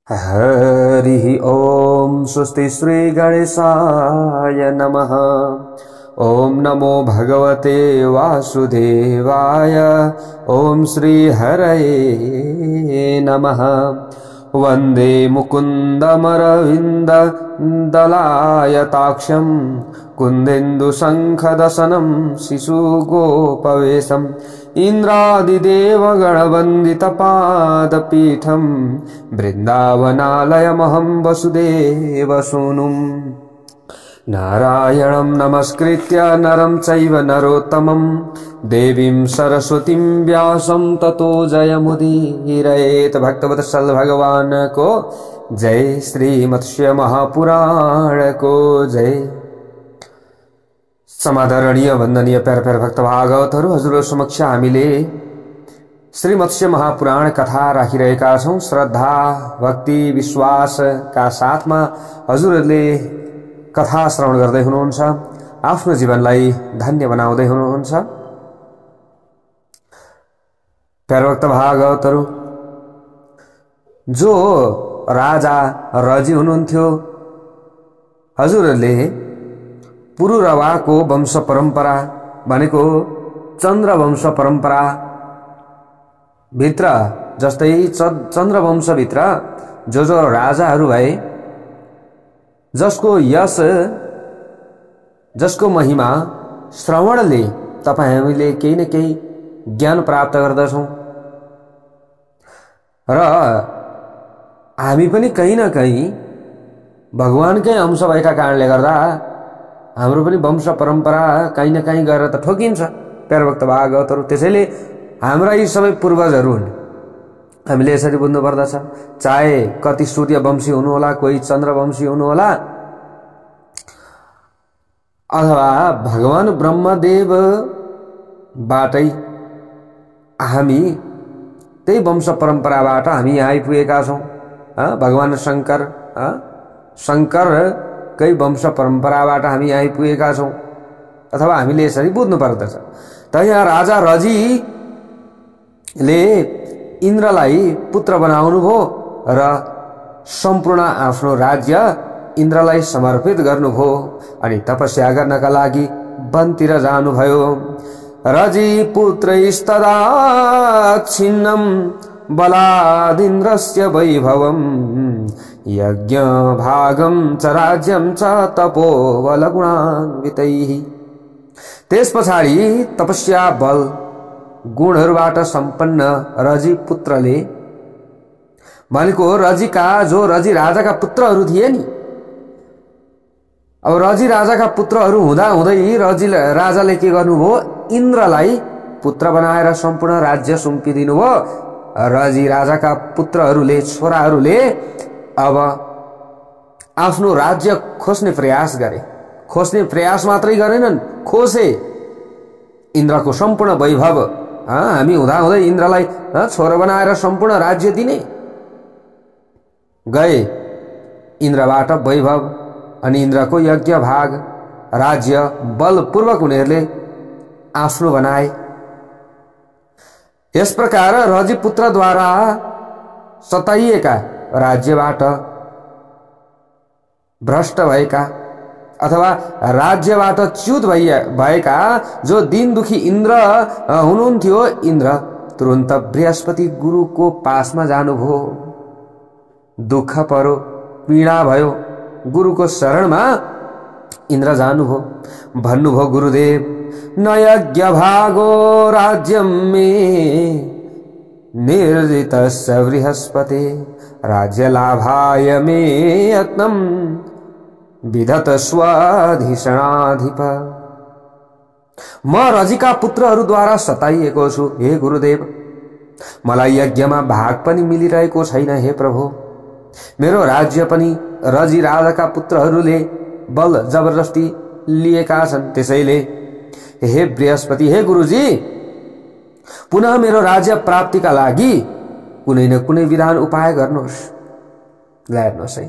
हरि ओम स्वस्ति श्री गणेशाय नमः। ओम नमो भगवते वासुदेवाय। ओम श्री हरये नमः। वंदे मुकुंदमरविंद दलायताक्षं कुंदेन्दु शंखदशनं शिशुगोपवेशम् इंद्रादिदेव गणवंदितपादपीठं बृंदावनालयमहं वसुदेवसूनुम्। नारायणं नमस्कृत्य नरं चैव नरोत्तमं देवीं सरस्वतीं व्यासं ततो जयमुदीरयेत्। भक्तवत्सल भगवान को जय। श्री मत्स्य महापुराण को जय। समादरणीय वंदनीय प्यारा भक्त भागवतहरु, हजुर समक्ष हामीले श्री मत्स्य महापुराण कथा राखिरहेका छौं। श्रद्धा भक्ति विश्वास का साथमा हजुरहरूले कथा श्रवण गर्दै हुनुहुन्छ, आफ्नो जीवनलाई धन्य बनाउँदै हुनुहुन्छ। प्यारा भक्त भागवतहरु, जो राजा रजी हुनुहुन्थ्यो, हजुरहरूले पुरुरवाको वंश परम्परा भनेको चन्द्र वंश परम्परा भित्र, जस्तै चन्द्र वंश भित्र जो राजाहरू भए, जसको यश जसको महिमा श्रवणले तपाईं हामीले केही न केही ज्ञान प्राप्त गर्दछौं र हामी पनि कहीं न कहीं भगवानकै अंश भएका कारणले गर्दा हाम्रो पनि वंश परम्परा कहीं न कहीं गएर त ठोकिन्छ प्यारा भक्त भागवतहरु। त्यसैले हाम्रा यी सबै पूर्वजहरू हुन्, हामीले यसरी बुझ्नु पर्दछ। चाहे कति सूर्य वंशी हुनु होला, कोही चन्द्र वंशी हुनु होला, अथवा भगवान ब्रह्मदेव बाटै हामी त्यही वंश परम्पराबाट हामी यहाँ आइपुगेका छौं। भगवान शंकर कै वंश परम्पराबाट हामी आइपुगेका छौं, अथवा हामीले यसरी बुझ्नु पर्दछ। त यहाँ राजा रजीले इन्द्रलाई पुत्र बनाउनु भो र सम्पूर्ण आफ्नो राज्य इन्द्रलाई समर्पित गर्नुभयो अनि तपस्या गर्नका लागि वनतिर जानुभयो। रजी पुत्रैस्तदा छिन्नं बलादिन्द्रस्य वैभवम् यज्ञ भागं च राज्यं च तपोबलगुणान्वितैः। त्यसपछाडि तपस्या बल गुणहरूबाट सम्पन्न रजी पुत्रले भनेको रजी राजाका पुत्रहरू थिए नि। अब रजी राजाका पुत्रहरू हुँदा हुँदै रजी राजाले के गर्नुभयो, इन्द्रलाई पुत्र बनाएर सम्पूर्ण राज्य सुम्पिदिनु भयो। रजी राजाका पुत्रहरूले, छोराहरूले अब आफ्नो राज्य खोज्ने प्रयास गरे। खोज्ने प्रयास मात्रै गरेनन्, खोजे इन्द्रको सम्पूर्ण वैभव। हामी हुँदा हुँदै इन्द्रलाई छोरा बनाएर सम्पूर्ण राज्य दिने। गए इन्द्रबाट वैभव अनि इन्द्रको यज्ञ भाग राज्य बलपूर्वक उनीहरूले आफ्नो बनाए। यस प्रकार रजी पुत्रद्वारा सताइएका, राज्यबाट भ्रष्ट भएका अथवा राज्यबाट च्युत भएका जो दिन दुखी इन्द्र हुनुहुन्थ्यो, इन्द्र तुरन्त बृहस्पति गुरुको पासमा जानुभयो। दुःख पर्यो, पीडा भयो, गुरुको शरणमा इन्द्र जानुभयो। भन्नुभयो, गुरुदेव न यज्ञ भागो राज्यं मे निर्जितस्य बृहस्पते राज्य लाभाय मे यत्नं विधत स्वाधीषणाधिप। म रजीका पुत्रहरूद्वारा सताइएको छु हे गुरुदेव, मलाई यज्ञमा भाग पनि मिलिरहेको छैन हे प्रभु। मेरो राज्य पनि रजी राजाका पुत्रहरूले बल जबरजस्ती लिएका छन्। त्यसैले हे बृहस्पति, हे गुरुजी, पुनः मेरो राज्य प्राप्तिका लागि कुनै न कुनै विधान उपाय गर्नुहोस्, ल्याउनुहोस् है।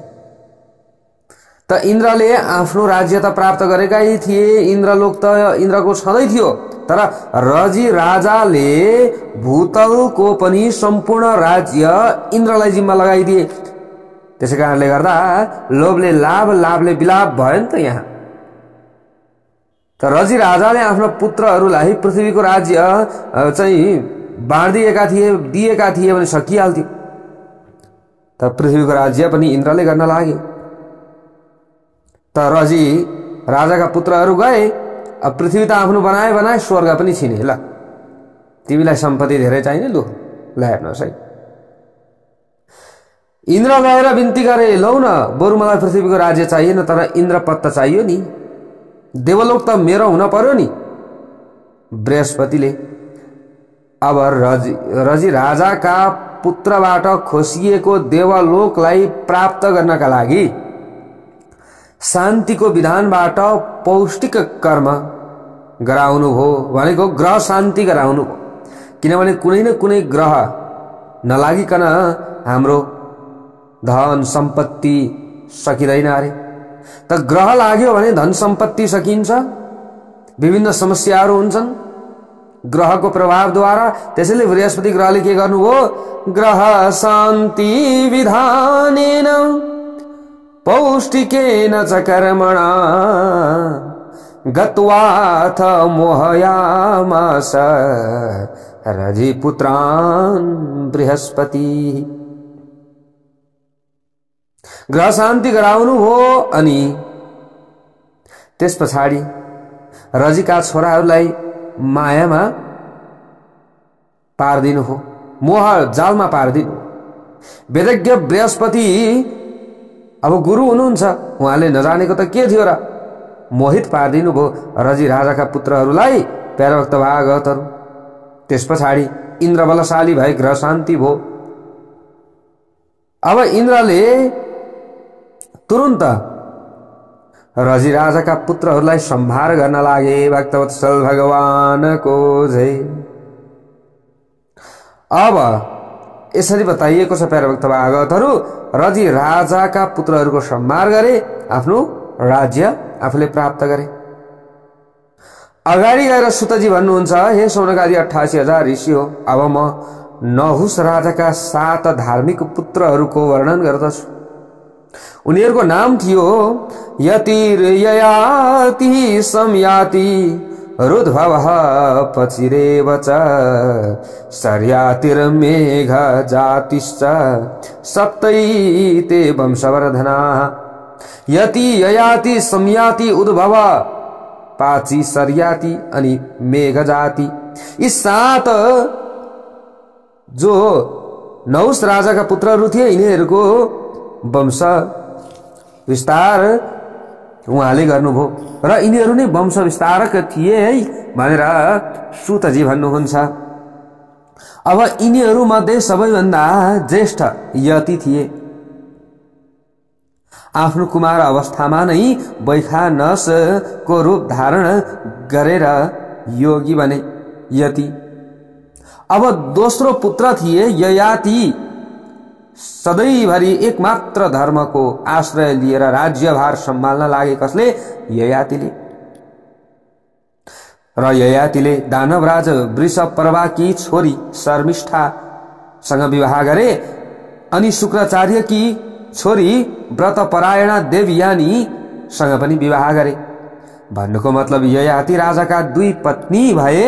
त इन्द्रले आफ्नो राज्य त प्राप्त गरेकै थिए, इन्द्रलोक त इन्द्रको छँदै थियो, तर रजी राजाले भूतलको पनि सम्पूर्ण राज्य इन्द्रलाई जिम्मा लगाइदिए। त्यसै कारणले गर्दा लोभले लाभ, लाभले विलाप भयो नि त यहाँ। त रजी राजाले आफ्ना पुत्रहरूलाई पृथ्वीको राज्य चाहिँ बाँडिदिएका थिए, दिएका थिए भने सकिहाल्थ्यो। त पृथ्वीको राज्य पनि इन्द्रले गर्न लागे। त रजी राजाका पुत्रहरू गए। अब पृथ्वी त आफ्नो बनाए, स्वर्ग पनि छिने। ल तिमीलाई सम्पत्ति धेरै चाहिने, लु ल हेर्नुहोस् है। इन्द्र गएर बिन्ती गरे, लौ न बरु मलाई पृथ्वीको राज्य चाहिएन, तर इन्द्रपद चाहियो नि, देवलोक त मेरो हुन पर्यो नि। बृहस्पतिले अब रजी राजाका पुत्रबाट खोसिएको देवलोकलाई प्राप्त गर्नका लागि शान्तिको विधानबाट पौष्टिक कर्म गराउनु भो, भनेको ग्रह शान्ति गराउनु भो। किनभने कुनै न कुनै ग्रह नलागिकन हाम्रो धन सम्पत्ति सकिँदैन अरे। त ग्रह लाग्यो भने धन सम्पत्ति सकिन्छ, विभिन्न समस्याहरू हुन्छन् ग्रहको प्रभावद्वारा। त्यसैले बृहस्पति ग्रहले के गर्नुभयो, ग्रह शान्ति विधानेन पौष्टिकेन च कर्मणा गत्वाथ मोहयामास रजिपुत्रान् बृहस्पति। ग्रह शान्ति गराउनु हो अनि त्यस पछाडि रजिका छोराहरूलाई मायामा पार्दिनु हो, मोह जालमा पार्दिनु। वेदज्ञ बृहस्पति अब गुरु हुनुहुन्छ, उहाँले नजानेको त के थियो र, मोहित पार्दिनु भो रजी राजाका पुत्रहरूलाई, प्यारभक्त भागवतहरू। त्यस पछाडि इन्द्र बलशाली भए ग्रह शान्ति भो। अब इन्द्रले तुरुन्त रजी राजाका पुत्रहरूलाई सम्भार गर्न लागे। भक्तवत्सल भगवानको जय। अब यसरी बताइएको छ प्यारभक्त भागवतहरू, रजी राजाका पुत्रहरूको सम्हार गरे, आफ्नो राज्य आफूले प्राप्त गरे। अगाडि गएर सुतजी भन्नुहुन्छ, हे सौनकादि 88,000 ऋषि हो, अब म नहुस राजाका 7 धार्मिक पुत्रहरूको वर्णन गर्दछु। उनीहरूको नाम थियो यतिर ययाति समयाति रुद्भवः पचिरेव च सर्यातिर मेघ जातिश्च सप्तैते वंशवर्धनाः। यति ययाति समयाति उद्भव पाची सर्याति अनि मेघ जाति, यी 7 जो नहुस राजाका पुत्रहरू थिए, यिनीहरूको वंश विस्तार उहाँले गर्नुभयो र यिनीहरू नै वंश विस्तारक थिए है भनेर सुतजी भन्नुहुन्छ। अब यिनीहरू मध्ये सबैभन्दा ज्येष्ठ यति थिए। आफ्नो कुमार अवस्थामा नै वैखानसको रूप धारण गरेर योगी बने यति। अब दोस्रो पुत्र थिए ययाति। सधैँभरि एकमात्र धर्मको आश्रय लिएर राज्यभार सम्हाल्न लागे कसले, ययातिले। र ययातिले दानवराज वृषपर्वाकी छोरी शर्मिष्ठासँग विवाह गरे अनि शुक्राचार्यकी छोरी व्रतपरायणा देवयानीसँग पनि विवाह गरे। भन्नुको मतलब ययाति राजाका 2 पत्नी भए,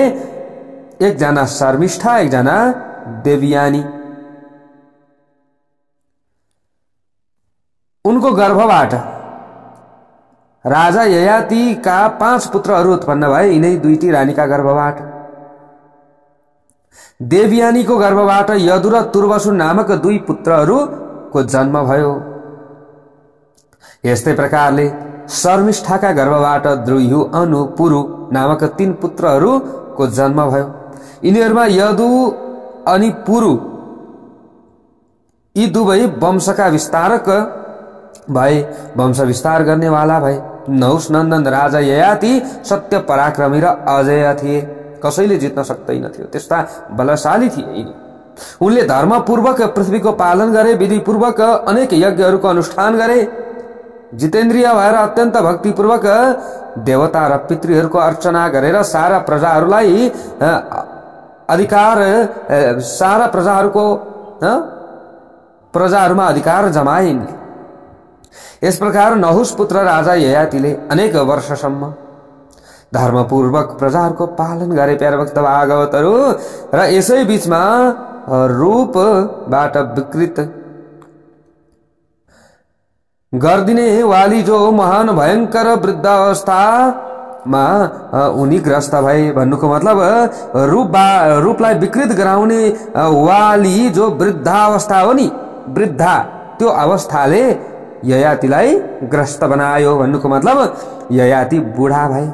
एकजना शर्मिष्ठा, एकजना देवयानी। उनको गर्भबाट राजा ययातिका 5 पुत्रहरू उत्पन्न भए, यिनै 2टी रानीका गर्भबाट। देवयानीको गर्भबाट यदु र तुर्वसु नामक 2 पुत्रहरूको जन्म भयो। यस्तै प्रकारले शर्मिष्ठाका गर्भबाट द्रुयु, अनु, पुरु नामक 3 पुत्रहरूको जन्म भयो। यिनीहरूमा यदु अनि पुरु यी दुवै वंशका विस्तारक भए, वंश विस्तार गर्नेवाला भए। नहुस नन्दन राजा ययाति सत्य पराक्रमी र अजय थिए, कसैले जित्न सक्दैनथ्यो, त्यस्ता बलशाली थिए यिनी। उनले धर्मपूर्वक पृथ्वीको पालन गरे, विधिपूर्वक अनेक यज्ञहरूको अनुष्ठान गरे, जितेन्द्रिय भएर अत्यन्त भक्तिपूर्वक देवता र पितृहरूको अर्चना गरेर सारा प्रजाहरूलाई सारा प्रजाहरूको प्रजाहरूमा अधिकार जमाइन्। यस प्रकार नहुस पुत्र राजा ययातिले अनेक वर्षसम्म धर्मपूर्वक प्रजाहरूको पालन गरे। प्यारे भक्त भागवतहरू, र यसै बीचमा रूपबाट विकृत गर्दिने वाली जो महान भयंकर वृद्धावस्थामा उनी ग्रस्त भए। भन्नुको मतलब रूपलाई विकृत गराउने वाली जो वृद्धावस्था हो नि, वृद्धा, त्यो अवस्थाले ययातिलाई ग्रस्त बनायो। भन्नुको मतलब ययाति बुढा भए।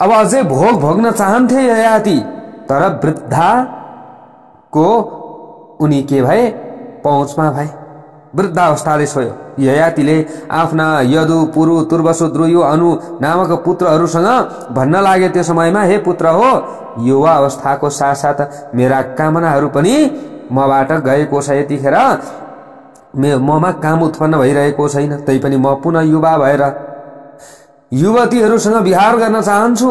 अब अझै भोग भोग्न चाहन्थे ययाति, तर वृद्धाको उनी के भए, पहुँचमा भए। वृद्धावस्थाले छोयो। ययातिले आफ्ना यदु, पुरु, तुर्वसु, द्रुयु, अनु नामक पुत्रहरूसँग भन्न लागे त्यो समयमा, हे पुत्र हो, युवा अवस्थाको साथसाथ मेरा कामनाहरू पनि मबाट गएको छ। यतिखेर ममा काम उत्पन्न भइरहेको छैन, तैपनि म पुनः युवा भएर युवतीहरूसँग विहार गर्न चाहन्छु।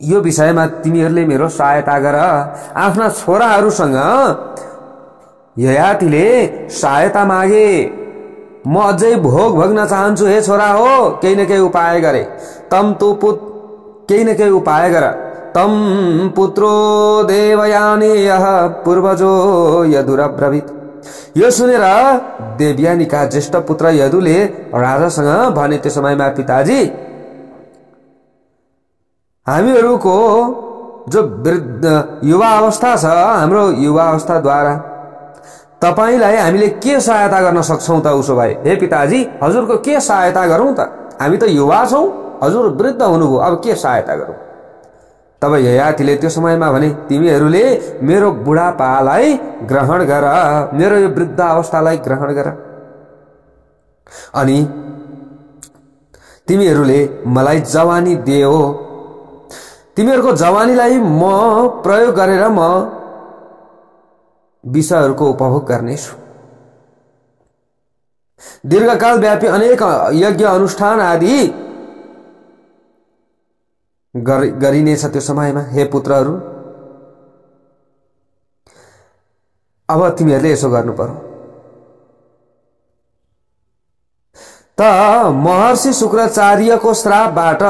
यो विषयमा तिमीहरूले मेरो सहायता गर। आफ्ना छोराहरूसँग ययातिले सहायता मागे। म अझै भोग भोग्न चाहन्छु, हे छोरा हो, केही न केही उपाय गरे। केही न केही उपाय गर। तम पुत्रो देवयानीयः पूर्वजो यदुरब्रवीत। यो सुनेर देवयानीका ज्येष्ठ पुत्र यदुले राजासँग भने, त्यो समयमा पिताजी, हामीहरूको जो युवा अवस्था छ, हाम्रो युवा अवस्थाद्वारा तपाईलाई हामीले के सहायता गर्न सक्छौं त? उसो भए हे पिताजी, हजुरको के सहायता गरौं त? हामी त युवा छौं, हजुर वृद्ध हुनुभयो, अब के सहायता गरौं? तब ययातिले त्यो समयमा भने, तिमीहरूले मेरो बुढापालाई ग्रहण गर, मेरो यो वृद्ध अवस्थालाई ग्रहण गर, अनि तिमीहरूले मलाई जवानी दियो। तिमीहरूको जवानीलाई म प्रयोग गरेर म विषयहरूको उपभोग गर्नेछु। दीर्घकाल व्यापी अनेक यज्ञ अनुष्ठान आदि गरिनेछ त्यो समयमा। हे पुत्रहरू, अब तिमीहरूले यसो गर्नु पर्यो। त महर्षि शुक्राचार्यको श्रापबाट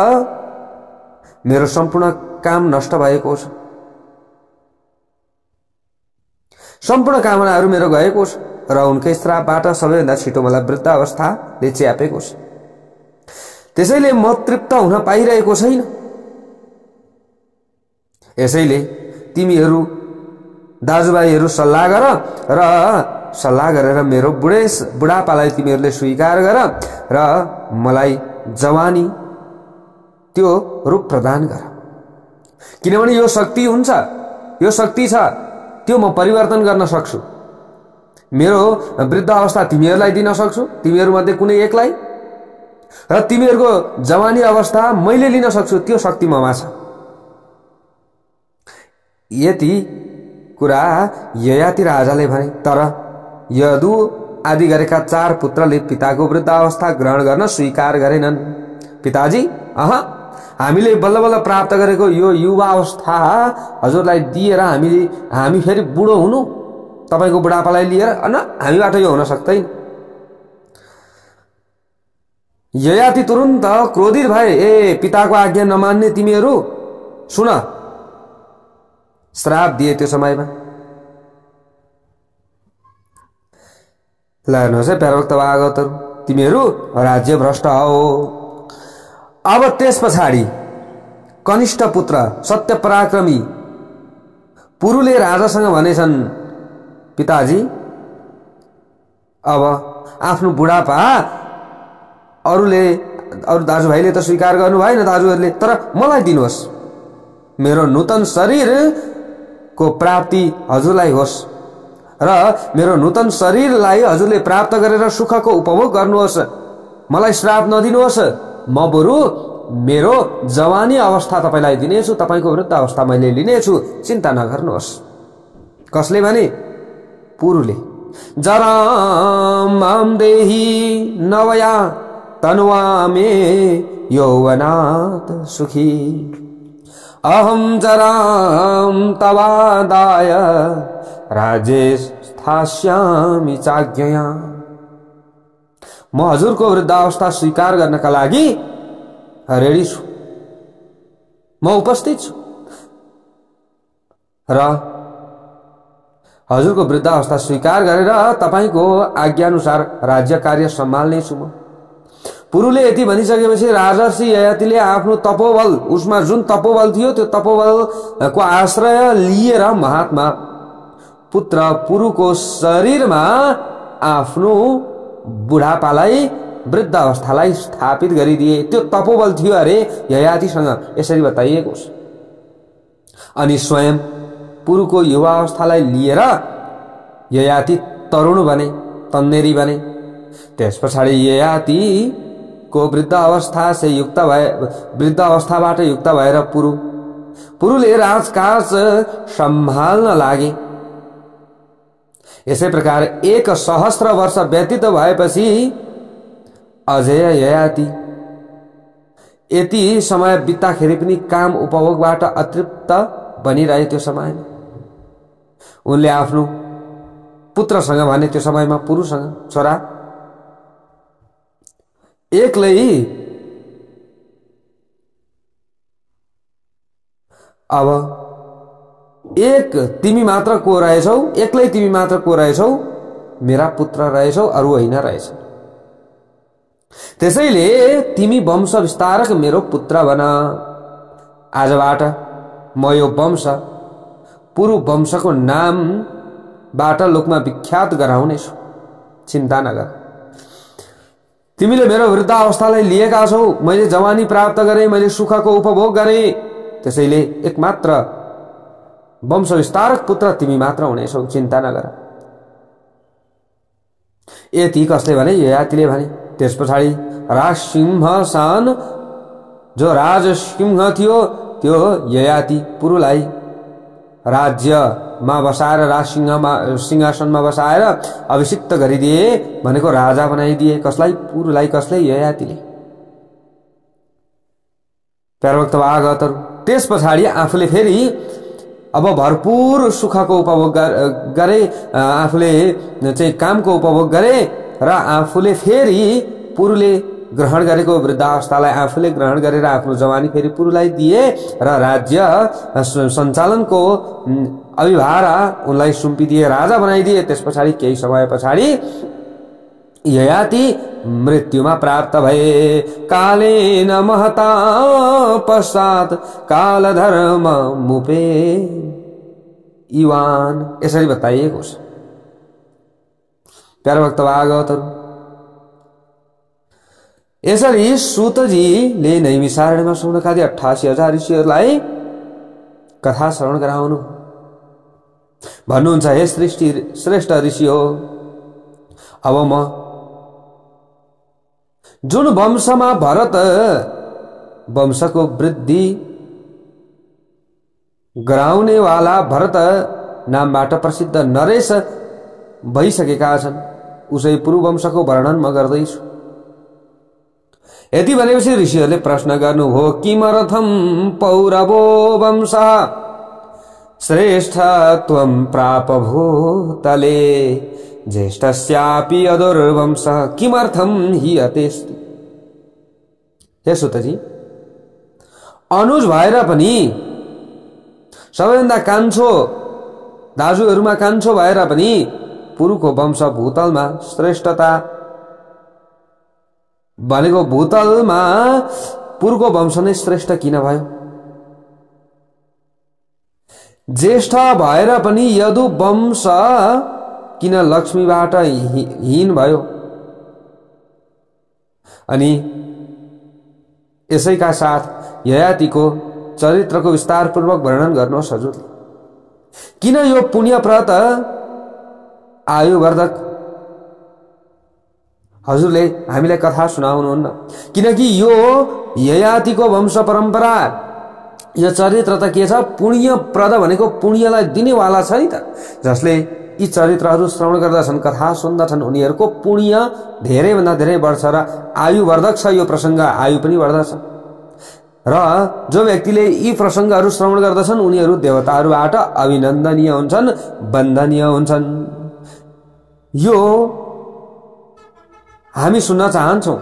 मेरो सम्पूर्ण काम नष्ट भएको छ, सम्पूर्ण कामनाहरू मेरो गएको छ, र उनकै श्रापबाट सबैभन्दा छिटो मलाई वृद्ध अवस्थाले च्यापेको छ। त्यसैले म तृप्त हुन पाइरहेको छैन। यसैले तिमीहरू दाजुभाइहरू सल्लाह गर, र सल्लाह गरेर मेरो बुढापालाई तिमीहरूले स्वीकार गर, र मलाई जवानी त्यो रूप प्रदान गर। किनभने यो शक्ति हुन्छ, यो शक्ति छ, त्यो म परिवर्तन गर्न सक्छु। मेरो वृद्ध अवस्था तिमीहरूलाई दिन सक्छु, तिमीहरू मध्ये कुनै एकलाई, र तिमीहरूको जवानी अवस्था मैले लिन सक्छु, त्यो शक्ति ममा छ। यति कुरा ययाति राजाले भने। तर यदु आदि गरेका 4 पुत्रले पिताको वृद्ध अवस्था ग्रहण गर्न स्वीकार गरेनन्। पिताजी, हामीले बल्ल बल्ल प्राप्त गरेको यो युवा अवस्था हजुरलाई दिएर हामी फेरि बुढो हुनु, तपाईको बुढापालाई लिएर, हामीबाट यो हुन सक्दैन। ययाति तुरुन्त क्रोधित भए, ए पिताको आज्ञा नमान्ने तिमीहरू, सुन, श्राप दिए त्यो समयमा। ल हेर्नुहोस् है प्यारे भक्त भागवतहरू, तिमीहरू राज्य भ्रष्ट हो। अब त्यस पछाडि कनिष्ठ पुत्र सत्य पराक्रमी पुरुले राजासँग भनेछन्, पिताजी, अब आफ्नो बुढापा अरू दाजुभाइले त स्वीकार गर्नु भएन, दाजुहरूले, तर मलाई दिनुहोस्, मेरो नूतन शरीरको प्राप्ति हजुरलाई होस्, र मेरो नूतन शरीरलाई हजुरले प्राप्त गरेर सुखको उपभोग गर्नुहोस्, मलाई श्राप नदिनुहोस्। म बरु मेरो जवानी अवस्था तपाईलाई दिनेछु, तपाईको वृद्ध अवस्था मैले लिनेछु, चिन्ता नगर्नुहोस्। कसले भने? पुरुले। जराम देहि नवया तनुवा मे यौवनात् सुखी, अहम जराम तवादाय राज्ये स्थास्यामि चाज्ञया। म हजुरको वृद्धावस्था स्वीकार गर्नका लागि रेडी छु, म उपस्थित छु र हजुरको वृद्धावस्था स्वीकार गरेर तपाईको आज्ञानुसार राज्य कार्य सम्हाल्ने छु। म पुरुले यति भनिसकेपछि राजर्षि ययातिले आफ्नो तपोबल, उसमा जुन तपोबल थियो त्यो तपोबलको आश्रय लिएर महात्मा पुत्र पुरुको शरीरमा आफ्नो बुढापालाई, वृद्धावस्थालाई स्थापित गरिदिए। त्यो तपोबल थियो अरे ययातिसँग, यसरी बताइएको छ। अनि स्वयं पुरुको युवावस्थालाई लिएर ययाति तरुण बने, तन्नेरी बने। त्यस पछाडि ययाति को वृद्धावस्थाबाट युक्त भएर पुरुले राजकाज सम्हाल्न लागे। यसै प्रकार 1,000 वर्ष व्यतीत भएपछि अजय ययाति यति समय बित्दाखेरि पनि काम उपभोगबाट अतृप्त बनिरहे। त्यो समयमा उनले आफ्नो पुत्रसँग भने, त्यो समयमा पुरुसँग छोरा, एक्लै अब तिमी मात्र को रहेछौ, एक्लै तिमी मात्र को रहेछौ, मेरा पुत्र रहेछौ, अरू होइन रहेछ। त्यसैले तिमी वंश विस्तारक मेरो पुत्र बन। आजबाट म यो वंश पुरु वंशको नामबाट लोकमा विख्यात गराउनेछु, चिन्ता नगर। तिमीले मेरो वृद्धावस्थालाई लिएका छौ, मैले जवानी प्राप्त गरेँ, मैले सुखको उपभोग गरेँ, त्यसैले एकमात्र वंश विस्तारक पुत्र तिमी मात्र हुनेछौ, चिन्ता नगर। यति कसले भने? ययातिले भने। त्यस पछाडि राजसिंहसान, जो राजसिंह थियो, त्यो ययाति पुरुलाई राज्यमा बसाएर, सिंहासनमा बसाएर अभिषिक्त गरिदिए, भनेको राजा बनाइदिए। कसलाई? पुरुलाई। कसले? ययातिले। प्यारभक्त भागवतहरु, त्यस पछाडि आफूले फेरि अब भरपूर सुखको उपभोग गरे, आफूले चाहिँ कामको उपभोग गरे र आफूले फेरि पुरुले ग्रहण गरेको वृद्धावस्थालाई आफूले ग्रहण गरेर आफ्नो जवानी फेरि पुरुलाई दिए र राज्य सञ्चालनको अभिभारा उनलाई सुम्पिदिए, राजा बनाइदिए। त्यस पछाडि केही समय पछाडि ययाति मृत्युमा प्राप्त भए। कालेन महता पश्चात् कालधर्म मुपे इवान, यसरी बताइएको छ। प्यारभक्त भागवतहरु, यसरी सूतजीले नैमिषारण्यमा शौनकादि 88,000 ऋषिहरूलाई कथा श्रवण गराउनु। भन्नुहुन्छ, हे श्रेष्ठ ऋषि हो, अब म जुन वंशमा भरत वंशको वृद्धि गराउने वाला भरत नामबाट प्रसिद्ध नरेश भइसकेका छन्, उसै पुरु वंशको वर्णन म गर्दैछु। यति भनेपछि ऋषिहरूले प्रश्न गर्नुभयो, किमर्थम पौरवो वंश श्रेष्ठत्वं प्राप भूतले ज्येष्ठस्यापि अदुर्वंश किमर्थम हि अतेस्ति। हे सुतजी, अनुज भएर पनि, सबैभन्दा कान्छो दाजुहरूमा कान्छो भएर पनि पुरुको वंश भूतलमा श्रेष्ठता भनेको भूतलमा पुरुको वंश नै श्रेष्ठ किन भयो? ज्येष्ठ भएर पनि यदु वंश किन लक्ष्मीबाट हीन भयो? अनि यसैका साथ ययातिको चरित्रको विस्तारपूर्वक वर्णन गर्नुहोस् हजुरले। किन यो पुण्यप्रद आयुवर्धक हजुरले हामीलाई कथा सुनाउनुहुन्न? किनकि यो ययातिको वंश परम्परा, यो चरित्र त के छ? पुण्यप्रद भनेको पुण्यलाई दिनेवाला छ नि त। जसले यी चरित्रहरू श्रवण गर्दछन्, कथा सुन्दछन्, उनीहरूको पुण्य धेरै भन्दा धेरै बढ्छ र आयुवर्धक छ यो प्रसंग, आयु पनि बढ्दछ। र जो व्यक्तिले यी प्रसङ्गहरू श्रवण गर्दछन् उनीहरू देवताहरूबाट अभिनन्दनीय हुन्छन्, वन्दनीय हुन्छन्। यो हामी सुन्न चाहन्छौं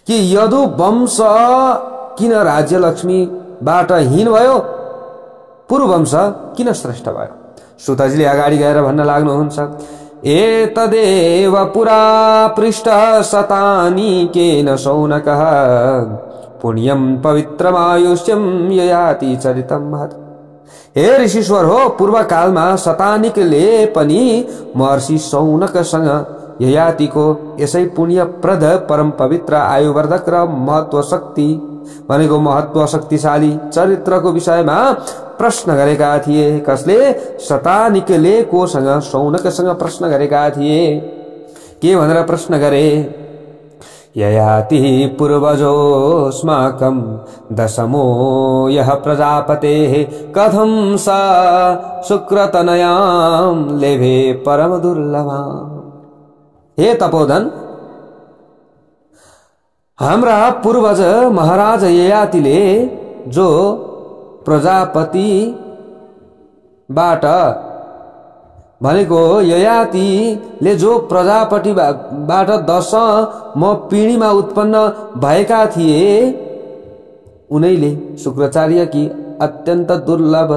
कि यदु वंश किन राज्य लक्ष्मीबाट हीन भयो, पुरु वंश किन श्रेष्ठ भयो। सुतजीले अगाडि गएर भन्न लाग्नुहुन्छ, एतदेव पुरा पृष्ठ शतानीकेन शौनकः पुण्यम पवित्रमायुष्यम ययाति चरितम महत्। हे ऋषिश्वर हो, पूर्व कालमा शतानिकले पनि महर्षि शौनकसँग ययातिको यसै पुण्यप्रद परम पवित्र आयुवर्धक र महत्व शक्ति भनेको महत्व शक्तिशाली चरित्रको विषयमा प्रश्न गरेका थिए। कसले? शतानिकले कोसँग? शौनकसँग प्रश्न गरेका थिए। के भनेर प्रश्न गरे? ययाति पूर्वजोऽस्माकं दशमो यः प्रजापतेः कथं सा शुक्रतनयां लेभे परम दुर्लभाम्। हे तपोधन, हाम्रा पूर्वज महाराज ययातिले जो प्रजापतिबाट भनेको ययातिले जो प्रजापतिबाट 10 पिँढीमा उत्पन्न भएका थिए उनैले शुक्राचार्यकी अत्यन्त दुर्लभ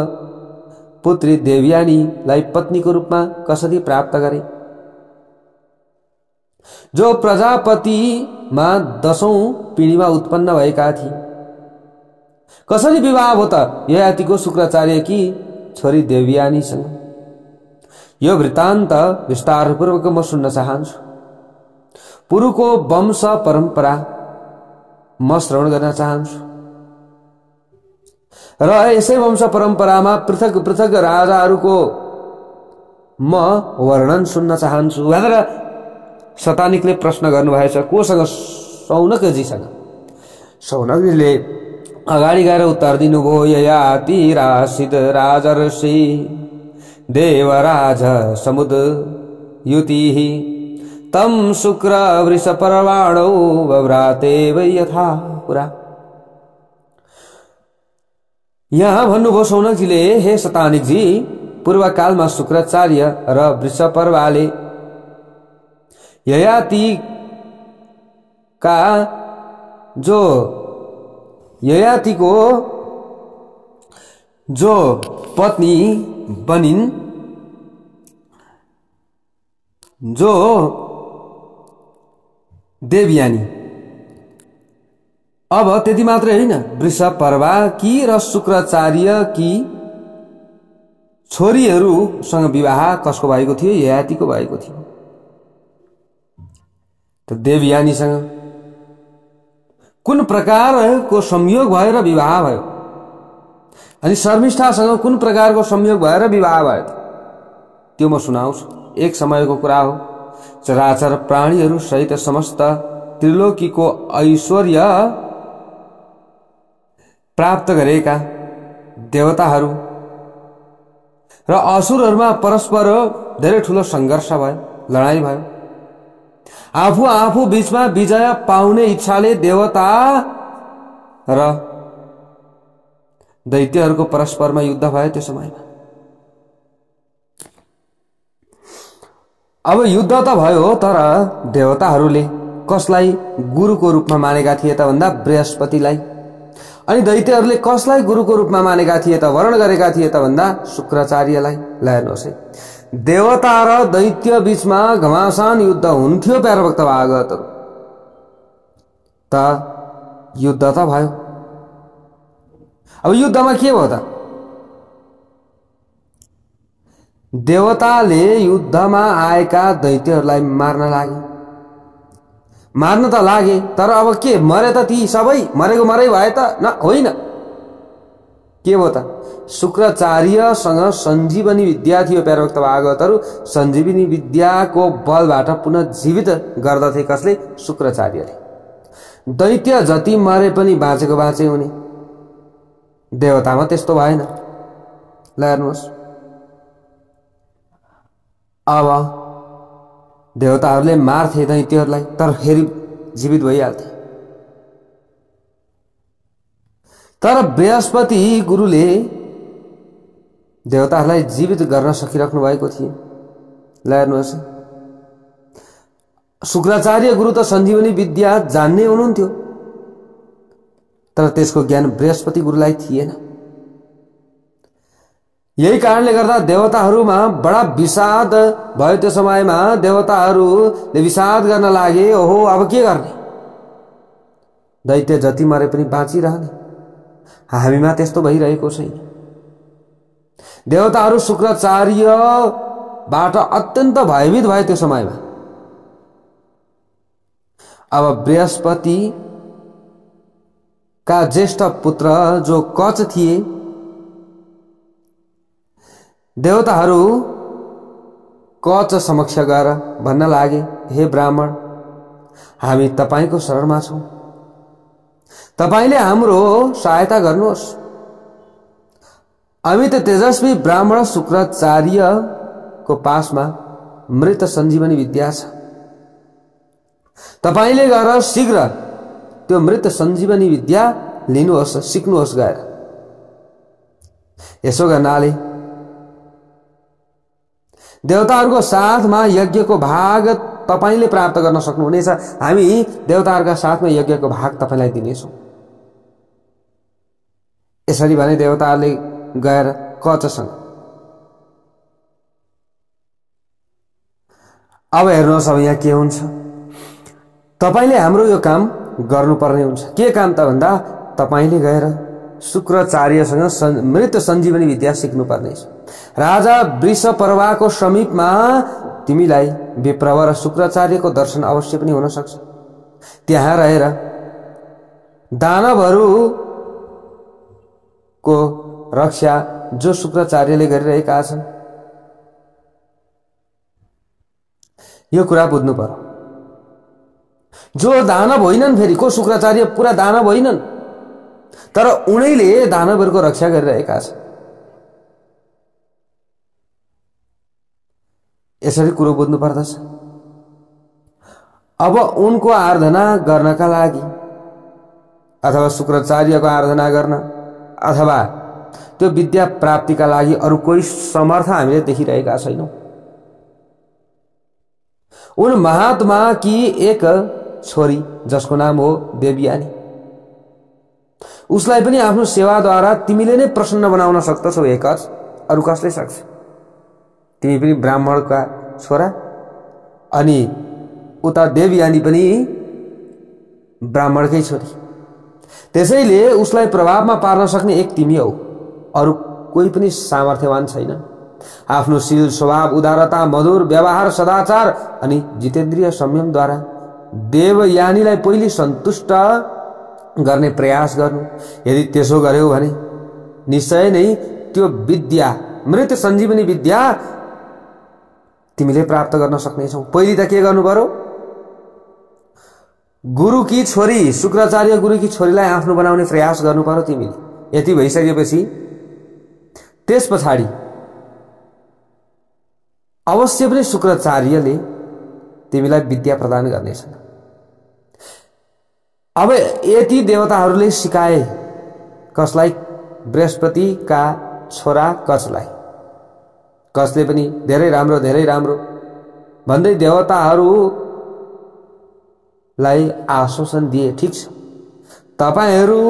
पुत्री देवयानीलाई पत्नीको रूपमा कसरी प्राप्त गरे? जो प्रजापतिमा 10औं पिँढीमा उत्पन्न भएका थिए कसरी विवाह हो त ययातिको शुक्राचार्यकी छोरी देवयानीसँग? यो वृत्तान्त विस्तारपूर्वक म सुन्न चाहन्छु। पुरुको वंश परम्परा म श्रवण गर्न चाहन्छु र यसै वंश परम्परामा पृथक पृथक राजाहरूको म वर्णन सुन्न चाहन्छु भनेर शतानिकले प्रश्न गर्नुभएछ। कोसँग? शौनकजीसँग। शौनकजीले अगाडि गएर उत्तर दिनुभयो, ययाति राशिद राजर्षि देवराज समुद युतिः तम शुक्र वृषपर्वाणौ वव्राते वै यथा पुरा। यहाँ भन्नुभयो शौनकजीले, हे शतानिकजी, पूर्व कालमा शुक्राचार्य र वृषपर्वाले ययातिको जो पत्नी बनिन्, जो देवयानी। अब त्यति मात्रै होइन, वृषपर्वा की र शुक्राचार्य की छोरीहरूसँग विवाह कसको भएको थियो? ययातिको भएको थियो। त देवयानीसँग कुन प्रकारको संयोग भएर विवाह भयो अनि शर्मिष्ठासँग कुन प्रकारको संयोग भएर विवाह भयो त्यो म सुनाउँछु। एक समयको कुरा हो, चराचर प्राणीहरू सहित समस्त त्रिलोकीको ऐश्वर्य प्राप्त गरेका देवताहरू र असुरहरूमा परस्पर धेरै ठूलो संघर्ष भयो, लडाई भयो। आफू बीचमा विजय पाउने इच्छाले देवता र दैत्यहरूको परस्परमा युद्ध भयो त्यो समयमा। अब युद्ध त भयो, तर देवताहरूले कसलाई गुरुको रूपमा मानेका थिए त भन्दा बृहस्पतिलाई, अनि दैत्यहरूले कसलाई गुरुको रूपमा मानेका थिए त, वर्ण गरेका थिए त भन्दा शुक्राचार्यलाई। हेर्नुहोस् है, देवता र दैत्य बीचमा घमासान युद्ध हुन्थ्यो प्यारो भक्त भागवतहरु। त युद्ध त भयो। अब युद्धमा के भयो त? देवताले युद्धमा आएका दैत्यहरूलाई मार्न लागे। मार्न त लागे, तर अब के मरे त ती सबै? मरेको मरै भए त न होइन। के भयो त? शुक्राचार्यसँग सञ्जीवनी विद्या थियो प्यारो भक्त भागवतहरु। सञ्जीवनी विद्याको बलबाट पुनः जीवित गर्दथे। कसले? शुक्राचार्यले। दैत्य जति मरे पनि बाँचेको बाँचे हुने। देवतामा त्यस्तो भएन। ल हेर्नुहोस्, अब देवताहरूले मार्थे दैत्यहरूलाई, तर फेरि जीवित भइहाल्थे। तर बृहस्पति गुरुले देवताहरूलाई जीवित गर्न सकिराख्नु भएको थिए। ल हेर्नुहोस्, शुक्राचार्य गुरु त सञ्जीवनी विद्या जान्ने हुनुहुन्थ्यो, तर त्यसको ज्ञान बृहस्पति गुरुलाई थिएन। यही कारणले गर्दा देवताहरूमा बडा विषाद भयो। त्यो समयमा देवताहरूले विषाद गर्न लागे, ओहो अब के गर्ने, दैत्य जति मरे पनि बाँचिरहने, हामीमा त्यस्तो भइरहेको छैन। देवताहरू शुक्राचार्यबाट अत्यन्त भयभीत भए त्यो समयमा। अब बृहस्पति का ज्येष्ठ पुत्र जो कच थिए, देवताहरू कच समक्ष गएर भन्न लागे, हे ब्राह्मण, हामी तपाईको शरणमा छौं, तपाईले हाम्रो सहायता गर्नुहोस्। अमित तेजस्वी ब्राह्मण शुक्राचार्यको पासमा मृत सञ्जीवनी विद्या छ, तपाईले गएर शीघ्र त्यो मृत सञ्जीवनी विद्या लिनुहोस्, सिक्नुहोस् गएर। यसो गर्नाले देवताहरूको साथमा यज्ञको भाग तपाईले प्राप्त गर्न सक्नुहुनेछ, हामी देवताहरूका साथमा यज्ञको भाग तपाईलाई दिनेछौं। यसरी भने देवताहरूले गएर कचसँग, अब हेर्नुहोस् अब यहाँ के हुन्छ, तपाईले हाम्रो यो काम गर्नुपर्ने हुन्छ। के काम त भन्दा तपाईले गएर शुक्राचार्यसँग मृत सञ्जीवनी विद्या सिक्नुपर्नेछ। राजा वृषपर्वाको समीपमा तिमीलाई विप्रवर शुक्राचार्यको दर्शन अवश्य पनि हुन सक्छ। त्यहाँ रहेर दानवहरूको रक्षा जो शुक्राचार्यले गरिरहेका छन्, यो कुरा बुझ्नु पर्यो। जो दानव होइनन्, फेरि को शुक्राचार्य पुरा दानव होइनन्, तर उनैले दानवहरूको रक्षा गरिरहेका छन्। यसरी कुरो बुझ्नु पर्दछ। अब उनको आराधना गर्नका लागि अथवा शुक्राचार्यको आराधना गर्न अथवा त्यो विद्या प्राप्तिका लागि अरु कोही समर्थ हामीले देखिरहेका छैनौं। उन महात्मा की एक छोरी जसको नाम हो देवयानी, उसलाई पनि आफ्नो सेवाद्वारा तिमीले नै प्रसन्न बनाउन सक्छौ। एकच अरु कसले सक्छ? तिमी पनि ब्राह्मणका छोरा, अनि उता देवयानी पनि ब्राह्मणकै छोरी, त्यसैले उसलाई प्रभावमा पार्न सक्ने एक तिमी हौ, अरु कोही पनि सामर्थ्यवान छैन। आफ्नो शील स्वभाव, उदारता, मधुर व्यवहार, सदाचार अनि जितेन्द्रिय संयमद्वारा देवयानीलाई पहिले सन्तुष्ट गर्ने प्रयास गर्नु। यदि त्यसो गर्यौ भने निश्चय नै त्यो विद्या, मृत सञ्जीवनी विद्या तिमीले प्राप्त गर्न सक्नेछौ। पहिले त के गर्नु पर्यो? गुरुकी छोरी, शुक्राचार्य गुरुकी छोरीलाई आफ्नो बनाउने प्रयास गर्नु पर्यो तिमीले। यति भइसकेपछि त्यसपछि अवश्य पनि शुक्राचार्यले तिमीलाई विद्या प्रदान गर्नेछन्। अब यति देवताहरूले सिकाए कसलाई? बृहस्पतिका छोरा कचलाई। कचले पनि धेरै राम्रो भन्दै देवताहरूलाई आश्वासन दिए, ठीक छ, तपाईहरू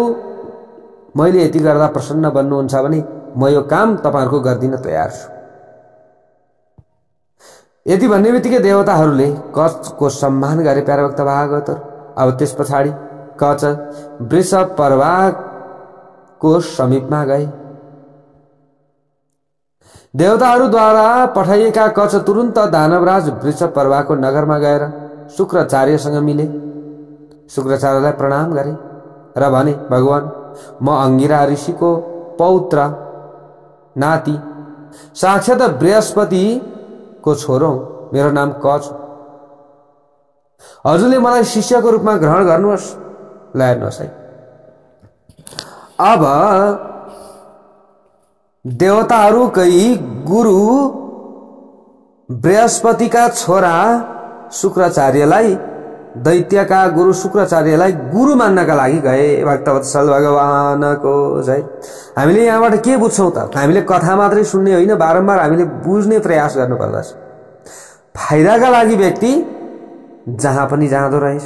मैले यति गर्दा प्रसन्न बन्नुहुन्छ भने म यो काम तपाईहरुको गर्दिन तयार छु। यति भन्ने बित्तिकै देवताहरूले कचको सम्मान गरे। प्यारे भक्त भागवतहरु, अब त्यसपछि कच वृषपर्वाको समीपमा गए। देवताहरूद्वारा पठाइएका कच तुरुन्त दानवराज वृषपर्वाको नगरमा गएर शुक्राचार्यसँग मिले। शुक्राचार्यलाई प्रणाम गरे र भने, भगवान, म अंगिरा ऋषिको पौत्र नाति, साक्षात बृहस्पतिको छोरो, मेरो नाम कच। हजुरले मलाई शिष्यको रूपमा ग्रहण गर्नुहोस्। ल हेर्नुहोस् है, अब देवताहरूकै गुरु बृहस्पतिका छोरा शुक्राचार्यलाई दैत्यका गुरु शुक्राचार्यलाई गुरु मान्नका लागि गए। भक्तवत्सल भगवानको जय। हामीले यहाँबाट के बुझ्छौं त? हामीले कथा मात्रै सुन्ने होइन, बारम्बार हामीले बुझ्ने प्रयास गर्नुपर्दछ। फाइदाका लागि व्यक्ति जहाँ पनि जाँदो रहेछ,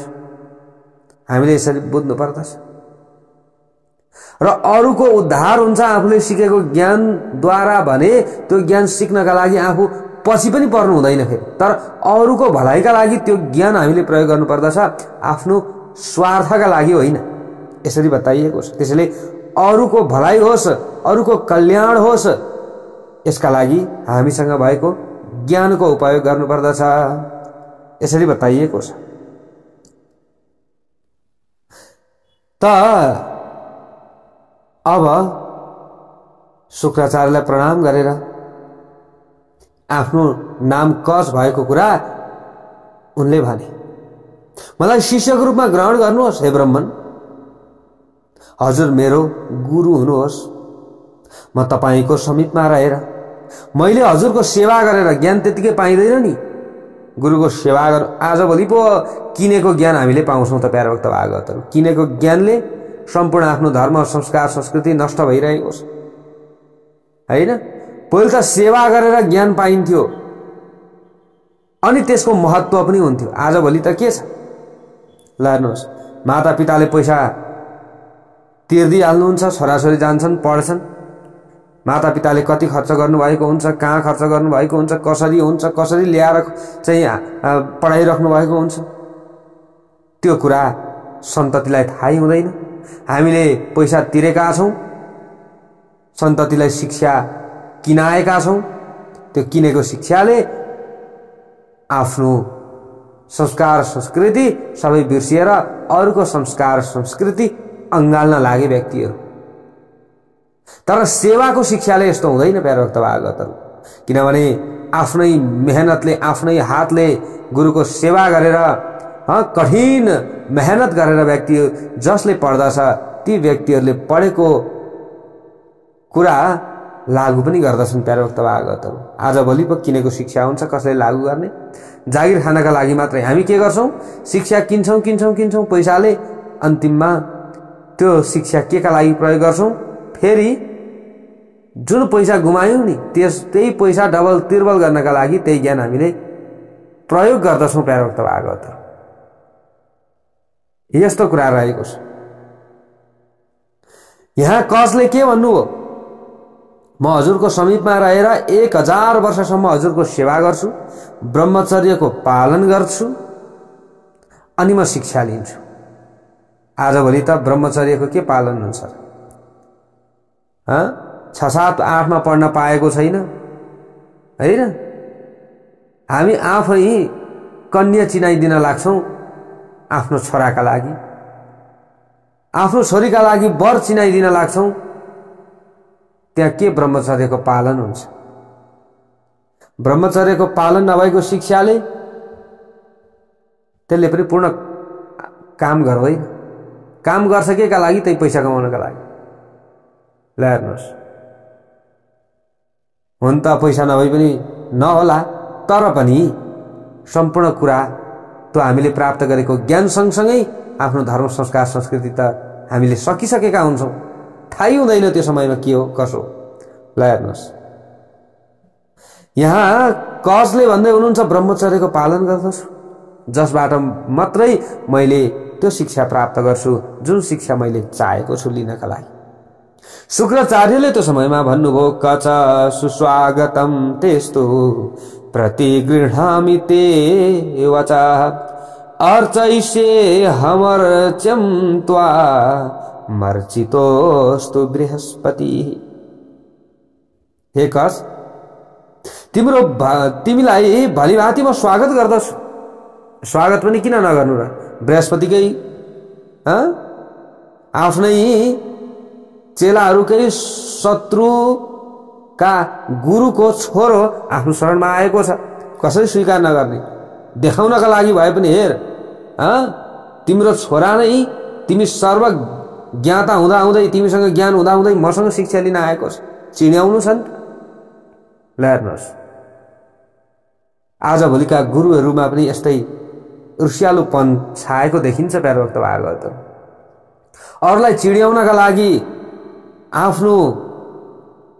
हामीले यसरी बुझ्नु पर्दछ। र अरूको उद्धार हुन्छ आफूले सिकेको ज्ञानद्वारा भने त्यो ज्ञान सिक्नका लागि आफू पछि पनि पर्नु हुँदैन फेरि। तर अरूको भलाइका लागि त्यो ज्ञान हामीले प्रयोग गर्नुपर्दछ, आफ्नो स्वार्थका लागि होइन, यसरी बताइएको छ। त्यसैले अरूको भलाइ होस्, अरूको कल्याण होस्, यसका लागि हामीसँग भएको ज्ञानको उपयोग गर्नुपर्दछ, यसरी बताइएको छ। त अब शुक्राचार्यलाई प्रणाम गरेर आफ्नो नाम कस भएको कुरा उनले भने, मलाई शिष्यको रूपमा ग्रहण गर्नुहोस् हे ब्राह्मण, हजुर मेरो गुरु हुनुहोस्। म तपाईको समीपमा रहेर मैले हजुरको सेवा गरेर, ज्ञान त्यतिकै पाइँदैन नि, गुरुको सेवा गर। आजभोलि पो किनेको ज्ञान हामीले पाउँछौं त प्यारा भक्त भागवतहरु। किनेको ज्ञानले सम्पूर्ण आफ्नो धर्म संस्कार संस्कृति नष्ट भइरहेको छ हैन। पहिले त सेवा गरेर ज्ञान पाइन्थ्यो अनि त्यसको महत्व पनि हुन्थ्यो। आजभोलि त के छ, ल हेर्नुहोस्, मातापिताले पैसा तिर्दिहाल्नुहुन्छ, छोराछोरी जान्छन् पढ्छन्, मातापिताले कति खर्च गर्नुभएको हुन्छ, कहाँ खर्च गर्नुभएको हुन्छ, कसरी हुन्छ, कसरी ल्याएर चाहिँ पढाइराख्नु भएको हुन्छ, त्यो कुरा सन्ततिलाई थाहै हुँदैन। हामीले पैसा तिरेका छौं, सन्ततिलाई शिक्षा किनाएका छौं, त्यो किनेको शिक्षाले आफ्नो संस्कार संस्कृति सबै बिर्सिएर अरूको संस्कार संस्कृति अंगाल्न लागे व्यक्तिहरू। तर सेवाको शिक्षाले यस्तो हुँदैन प्यारा भक्त भागवतहरु। किनभने आफ्नै मेहनतले, आफ्नै हातले गुरुको सेवा गरेर, कठिन मेहनत गरेर व्यक्ति जसले पढ्दछ ती व्यक्तिहरूले पढेको कुरा लागू पनि गर्दछन् प्यारा भक्त भागवतहरु। आजभोलि पो किनेको शिक्षा हुन्छ, कसैले लागू गर्ने? जागिर खानका लागि मात्रै हामी के गर्छौं, शिक्षा किन्छौं पैसाले, अन्तिममा त्यो शिक्षा केका लागि प्रयोग गर्छौं? फेरि जुन पैसा गुमायौं नि त्यही पैसा डबल तिर्बल गर्नका लागि त्यही ज्ञान हामीले प्रयोग गर्दछौं प्यारा भक्त भागवतहरु। यस्तो कुरा रहेको छ। यहाँ कसले के भन्नुभयो, म हजुरको समीपमा रहेर 1000 वर्षसम्म हजुरको सेवा गर्छु, ब्रह्मचर्यको पालन गर्छु, अनि म शिक्षा लिन्छु। आजभोलि त ब्रह्मचर्यको के पालन हुन्छ र? 6, 7, 8 मा पढ्न पाएको छैन हैन। हामी आफै कन्या चिनाइदिन लाग्छौं आफ्नो छोराका लागि, आफ्नो छोरीका लागि वर चिनाइदिन लाग्छौं। त्यहाँ के ब्रह्मचर्यको पालन हुन्छ? ब्रह्मचर्यको पालन नभएको शिक्षाले त्यसले पनि पूर्ण काम गर्दैन। काम गर्छ केका लागि? त्यही पैसा कमाउनका लागि। ल हेर्नुहोस्, हुन त पैसा नभई पनि नहोला, तर पनि सम्पूर्ण कुरा त्यो हामीले प्राप्त गरेको ज्ञान सँगसँगै आफ्नो धर्म संस्कार संस्कृति त हामीले सकिसकेका हुन्छौं, थाहै हुँदैन त्यो समयमा के हो कसो। ल हेर्नुहोस्, यहाँ कसले भन्दै हुनुहुन्छ ब्रह्मचर्यको पालन गर्दछु, जसबाट मात्रै मैले त्यो शिक्षा प्राप्त गर्छु जुन शिक्षा मैले चाहेको छु लिनका लागि। शुक्राचार्यले त्यो समयमा भन्नुभयो, कच सुस्वागतम तेस्तु प्रतिगृह्णामि ते वचा अर्चैष्ये हमर्च्यं त्वा मर्चितोस्तु बृहस्पति। हे कस, तिमीलाई भलिभाँति म स्वागत गर्दछु। स्वागत पनि किन नगर्नु र? बृहस्पतिकै आफ्नै चेलाहरूकै शत्रुका गुरुको छोरो आफ्नो शरणमा आएको छ, कसरी स्वीकार नगर्ने? देखाउनका लागि भए पनि हेर, तिम्रो छोरा नै तिमी सर्व ज्ञाता हुँदाहुँदै, तिमीसँग ज्ञान हुँदाहुँदै मसँग शिक्षा लिन आएको छ, चिन्याउनु छ नि। ल हेर्नुहोस्, आजभोलिका गुरुहरूमा पनि यस्तै ईर्ष्यालुपन छाएको देखिन्छ प्यारो भक्त भागवतहरू। अरूलाई चिड्याउनका लागि, आफ्नो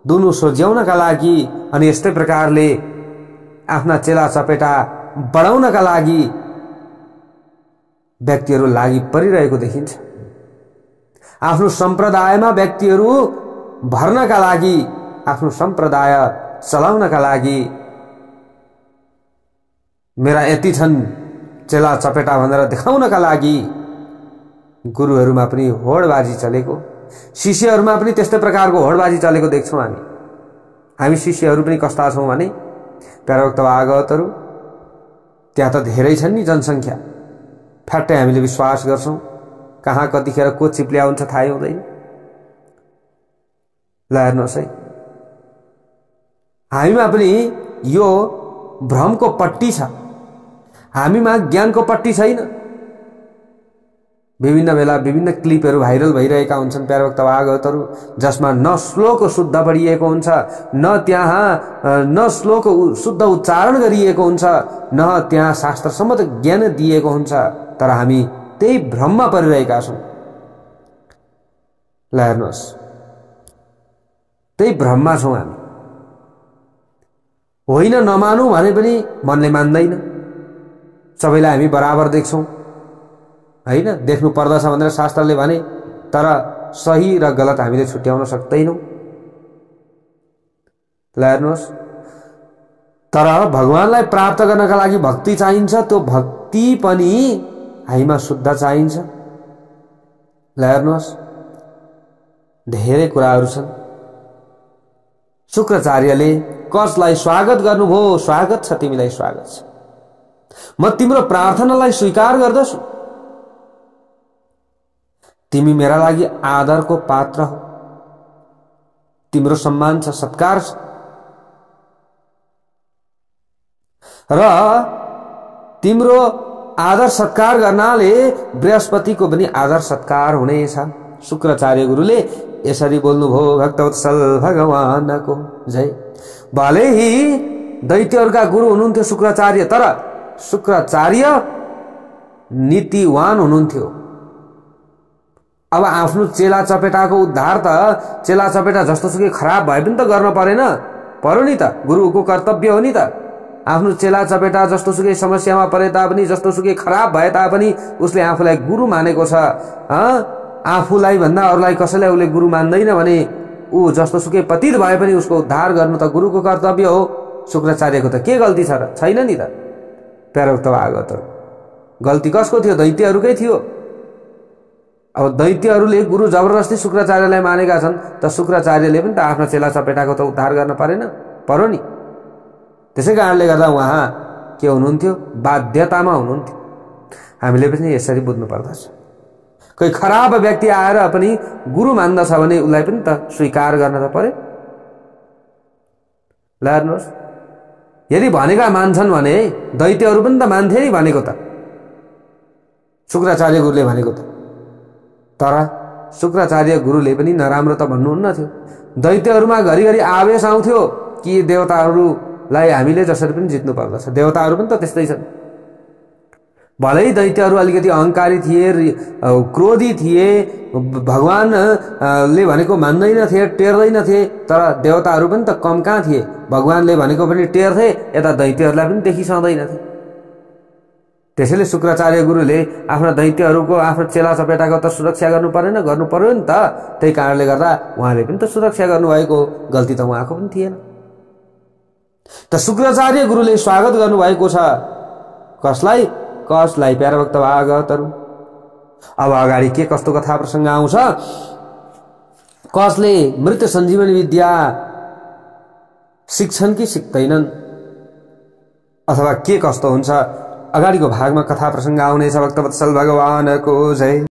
दुनु सोझ्याउनका लागि अनि यस्तै प्रकारले आफ्ना चेला चपेटा बढाउनका लागि व्यक्तिहरू लागि परिरहेको देखिन्छ। आफ्नो सम्प्रदायमा व्यक्तिहरू भर्नका लागि, आफ्नो सम्प्रदाय चलाउनका लागि मेरा यति छन् चेला चपेटा भनेर देखाउनका लागि गुरुहरूमा पनि होडबाजी चलेको, शिष्यहरूमा पनि त्यस्तै प्रकारको होडबाजी चलेको देख्छौँ हामी। हामी शिष्यहरू पनि कस्ता छौँ भने प्यारोक्त भागवतहरू त्यहाँ त धेरै छन् नि जनसङ्ख्या, फ्याट्टै हामीले विश्वास गर्छौँ। कहाँ कतिखेर को चिप्ल्या हुन्छ थाहै हुँदैन। ल हेर्नुहोस् है, हामीमा पनि यो भ्रमको पट्टी छ, हामीमा ज्ञानको पट्टी छैन। विभिन्न बेला विभिन्न क्लिपहरू भाइरल भइरहेका हुन्छन् प्यारोक्त भागवतहरू, जसमा न श्लोक शुद्ध पढिएको हुन्छ, न त्यहाँ न श्लोक शुद्ध उच्चारण गरिएको हुन्छ, न त्यहाँ शास्त्रसम्मत ज्ञान दिएको हुन्छ, तर हामी त्यही भ्रममा परिरहेका छौँ। ल हेर्नुहोस्, त्यही भ्रममा छौँ हामी। होइन नमानौँ भने पनि मनले मान्दैन। सबैलाई हामी बराबर देख्छौँ, होइन देख्नु पर्दछ भनेर शास्त्रले भने, तर सही र गलत हामीले छुट्याउन सक्दैनौँ। ल हेर्नुहोस्, तर भगवानलाई प्राप्त गर्नका लागि भक्ति चाहिन्छ, त्यो भक्ति पनि हामीमा शुद्ध चाहिन्छ। ल हेर्नुहोस्, धेरै कुराहरू छन्। शुक्राचार्यले कसलाई स्वागत गर्नुभयो? स्वागत छ, तिमीलाई स्वागत छ। म तिम्रो प्रार्थनालाई स्वीकार गर्दछु। तिमी मेरा लागि आदरको पात्र हो, तिम्रो सम्मान छ, सत्कार छ। र तिम्रो आदर सत्कार गर्नाले बृहस्पतिको पनि आदर सत्कार हुनेछ। शुक्राचार्य गुरुले यसरी बोल्नुभयो। भक्तवत्सल भगवानको जय। भले ही दैत्यहरूका गुरु हुनुहुन्थ्यो शुक्राचार्य, तर शुक्राचार्य नीतिवान हुनुहुन्थ्यो। अब आफ्नो चेला चपेटाको उद्धार त चेला चपेटा जस्तोसुकै खराब भए पनि त गर्न परेन, पर्यो नि त, गुरुको कर्तव्य हो नि त। आफ्नो चेला चपेटा जस्तोसुकै समस्यामा परे तापनि, जस्तोसुकै खराब भए तापनि उसले आफूलाई गुरु मानेको छ। आफूलाई भन्दा अरूलाई कसैलाई उसले गुरु मान्दैन भने ऊ जस्तोसुकै पतित भए पनि उसको उद्धार गर्नु त गुरुको कर्तव्य हो। शुक्राचार्यको त के गल्ती छ र? छैन नि त। प्यारोक्त भागवतहरू, गल्ती कसको थियो? दैत्यहरूकै थियो। अब दैत्यहरूले गुरु जबरजस्ती शुक्राचार्यलाई मानेका छन्, त शुक्राचार्यले पनि त आफ्ना चेला चपेटाको त उद्धार गर्न परेन, पर्यो नि। त्यसै कारणले गर्दा उहाँ के हुनुहुन्थ्यो? बाध्यतामा हुनुहुन्थ्यो। हामीले पनि यसरी बुझ्नु पर्दछ। कोही खराब व्यक्ति आएर पनि गुरु मान्दछ भने उसलाई पनि त स्वीकार गर्न त पर्यो। ल हेर्नुहोस्, यदि भनेका मान्छन् भने दैत्यहरू पनि त मान्थे नि भनेको त, शुक्राचार्य गुरुले भनेको त। तर शुक्राचार्य गुरुले पनि नराम्रो त भन्नुहुन्न थियो। दैत्यहरूमा घरिघरि आवेश आउँथ्यो कि देवताहरूलाई हामीले जसरी पनि जित्नु पर्दछ। देवताहरू पनि त त्यस्तै छन्। भलै दैत्यहरू अलिकति अहंकारी थिए, क्रोधी थिए, भगवानले भनेको मान्दैनथे, टेर्दैनथे, तर देवताहरू पनि त कम कहाँ थिए? भगवानले भनेको पनि टेर्थे, यता दैत्यहरूलाई पनि देखिसक्दैनथे। त्यसैले शुक्राचार्य गुरुले आफ्ना दैत्यहरूको, आफ्नो चेला चपेटाको त सुरक्षा गर्नु परेन? गर्नु पर्यो नि त। त्यही कारणले गर्दा उहाँले पनि त सुरक्षा गर्नुभएको, गल्ती त उहाँको पनि थिएन। त शुक्राचार्य गुरुले स्वागत गर्नुभएको छ। कसलाई? कसलाई? प्यारोक्त भागवतहरू। अब अगाडि के कस्तो कथा प्रसङ्ग आउँछ? कसले मृत सञ्जीवनी विद्या सिक्छन् कि सिक्दैनन्, अथवा के कस्तो हुन्छ, अगाडिको भागमा कथा प्रसङ्ग आउनेछ। भक्तवत्सल भगवानको जय।